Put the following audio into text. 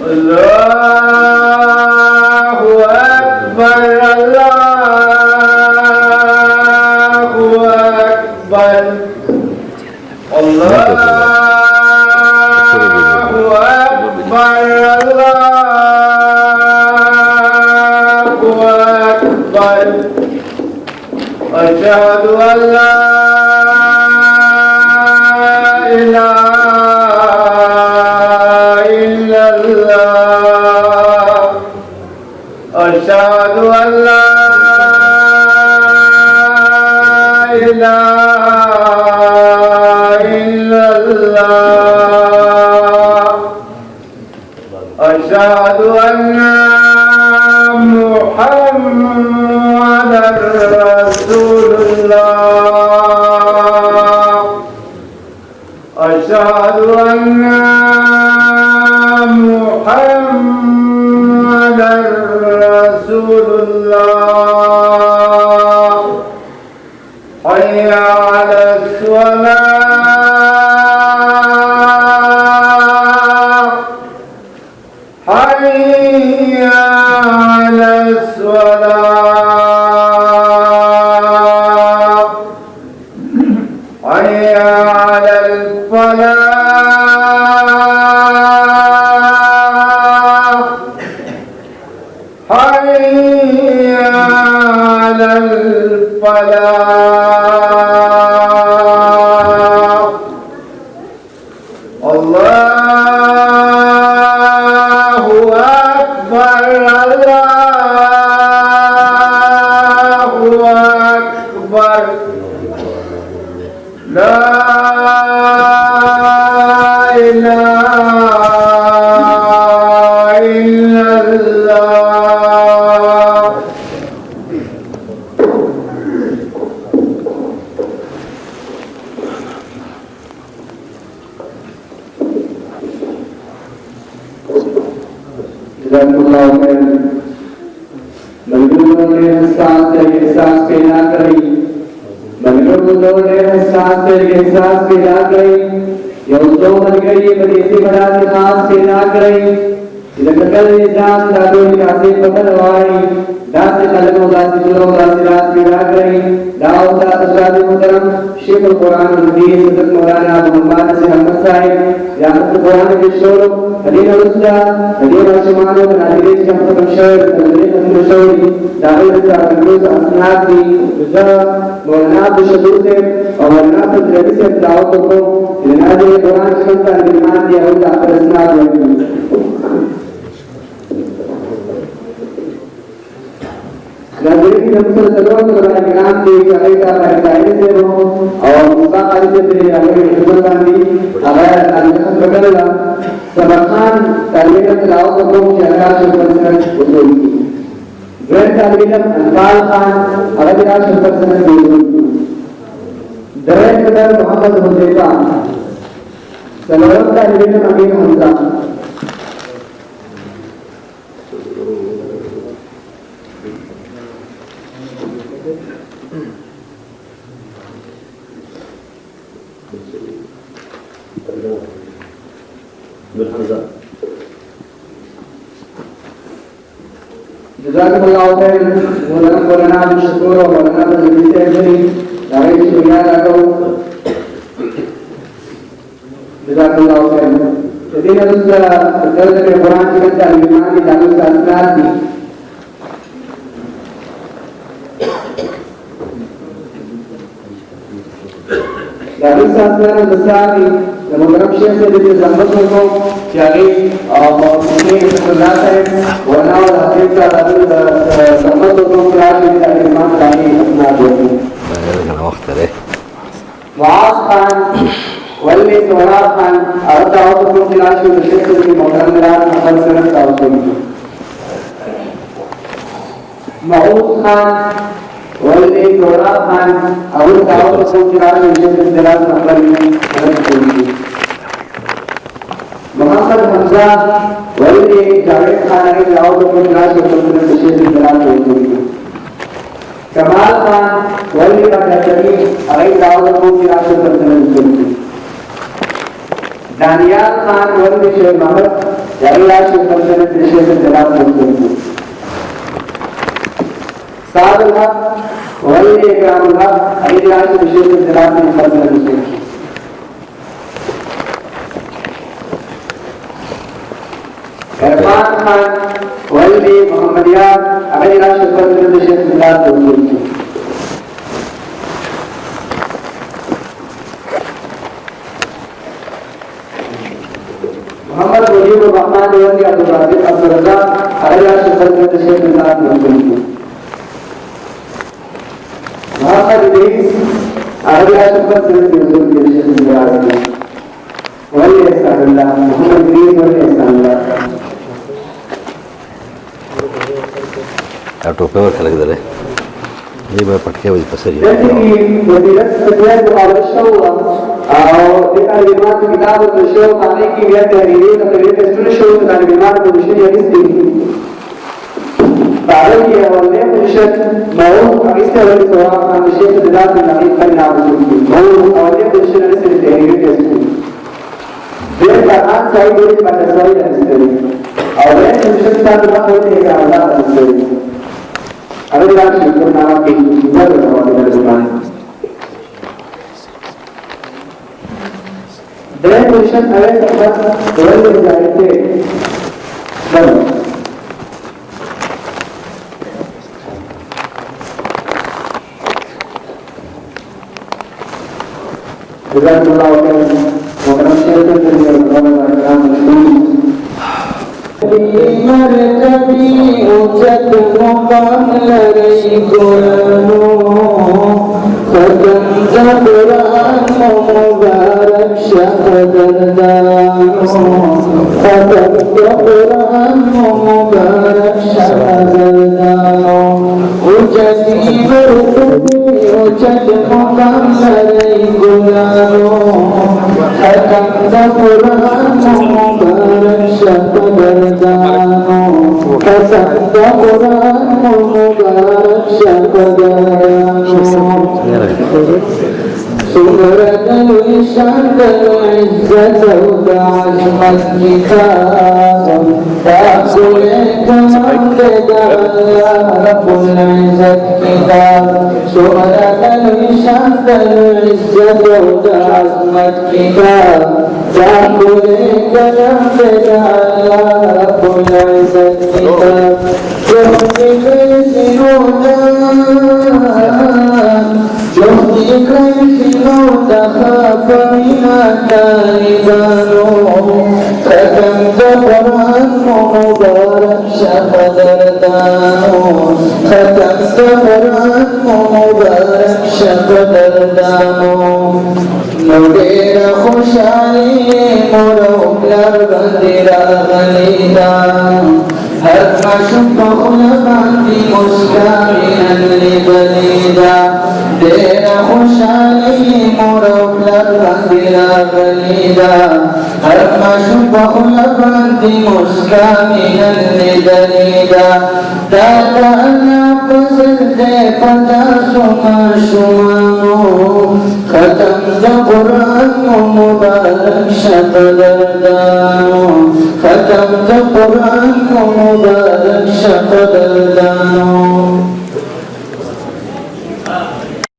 الله أكبر الله أكبر الله أكبر الله أكبر أشهد أن لا إله إلا الله أشهد أن لا إله إلا الله أشهد أن محمدا رسول الله أشهد أن محمدا رسول الله حي على الصلاة حي على الصلاة حي على الفلاح حي على الفلاح الله أكبر الله أكبر لا إله إلا الله जज़ाकल्लाहु खैरन। मजलूमों ने एहसास तेरे एहसास पैदा करी, मजलूमों ने एहसास तेरे एहसास पैदा करी, यौजो मर गई मरीज़ी बड़ा नमाज पैदा करी, इधर निजाम दादो निकासी पकड़वाई, दासे कलमों दासे जुलों दासे रात पैदा करी, दाऊद दासे शादी मुकरम, शेख कुरान हदीस हज़रत मौलाना मोहम्मद से अहमद साहिब, याकूब कुरान के शोर, हदीस रुस्ता, हदीस आशमानो के नाज़रीन के हम शोर, हदीस हम शोरी, दाऊद का अब्दुल असनाद की, मौलाना अब्दुल शदूद से और मौलाना अब्दुल रबी से दाऊद को, जनाज़े कुरान शरीफ का निर्माण किया हुआ असनाद में नाज़रीन के हमसे सलावत और इनाम के कलेजा बहकाए से हो और मुसा खाली से तेरे अगर हिम्मत आनी अगर अंदर बदलना सबखान तालीम लाओ को शहरा शुक्र उसूल की गैर तालीम अनवाल खान अगर शुक्र उसूल की दरअसल कदर मोहम्मद हुदैफा सलावत तालीम अमीर हमजा जज़ाकल्लाहु खैरन। मौलाना अब्दुल शकूर और मौलाना अब्दुल रबी से दाई शुक्रिया अदा करो। जज़ाकल्लाहु खैरन। यदि उसका दर्द में कुरान की तालीमात दारुल असनाद की दारुल असनाद दसारी मुकरम शेख से जो जहमत को जारी और मुझे सलाह है वरना और हकीक का दारुल जहमत को क्लास में तालीमात दानी अपना देती वक्त है मुआज खान वली सोहराब खान अरदाओ को क्लास में शेख की मुकरम मिलाद नंबर सनत का उसूल मऊद खान वली सोहराब खान अरदाओ को क्लास में शेख की मिलाद नंबर में मोहम्मद हमजा वली जावेद खान ने लाओ को क्लास में शेख की मिलाद उसूल कमाल खान वली बदतमीज अरे दाऊद को क्लास में उसूल दानियाल खान वली शेख Mohammad Yailash Persen Appreciation Janaab Muslim. Sadul Haq, Wali Ikramul Haq, Yailash Appreciation Janaab Muslim. Irfan Khan, Wali Muhammadiyah, Yailash Persen Appreciation Janaab Muslim. Muhammad Mujibur Rahman Dewan Abdul Razak Abdul Razak adalah sebagai Syekh Jannah Muslim. Muhammad Idris adalah sebagai Syekh Jannah Muslim. Wali Ahsanullah Muhammad Idris wali Ahsanullah. Auto power खेल किधर है? ये बार पटके वही पसरी है. जैसे कि वजीरत सत्याग्रह को आवश्यक हुआ और देखा विमान की किताब और विषयों पाने की यह तहरीरी तकरीर के सुनिश्चित होता है विमान को विषय यही थी पागल की अवले पुरुषत मौत अगिस्ते वाली सवाल का विषय से दिला के नाम पर नाम सुनती मौत अवले पुरुषत ने से तहरीरी के सुनी देर का आज साइड में पता साइड है अवले पुरुषत का तो होते हैं अल्लाह का अगर आप शुक्र नाम के सुबह के हवाले से Dengan tulisan ayat tempat Tuhan menjahitnya dan dengan melakukan manusia itu dengan melakukan مرتبي أجد مقام لريكم ختم زبران مبارك شهدردان ختم زبران مبارك شهدردان أجدي مرتبي أجد مقام لريكم ختم زبران مبارك شهدردان ختم زبران مبارك شهدردان سورة الوشاة العزة وعظمت كتاب فأقولك ممدد الله رب العزة كتاب سورة الوشاة العزة وعظمت كتاب فأقولك ممدد الله رب العزة كتاب يهديك يهديك الفنون خاف من التالبان ختم زبران مبارك شهدردان ختم زبران مبارك شهدردان مدير خوشحالی مرو لربندر غلیدان هر مشب خلقاتی مسکامین لبلیدا دیر خوشحالی مرو لربندر غلیدا هر مشب خلقاتی مسکامین لبلیدا دادا اللہ پسل دے پتا سما شمانو ختم زبران مبارک شهدردان ختم زبران مبارک شهدردان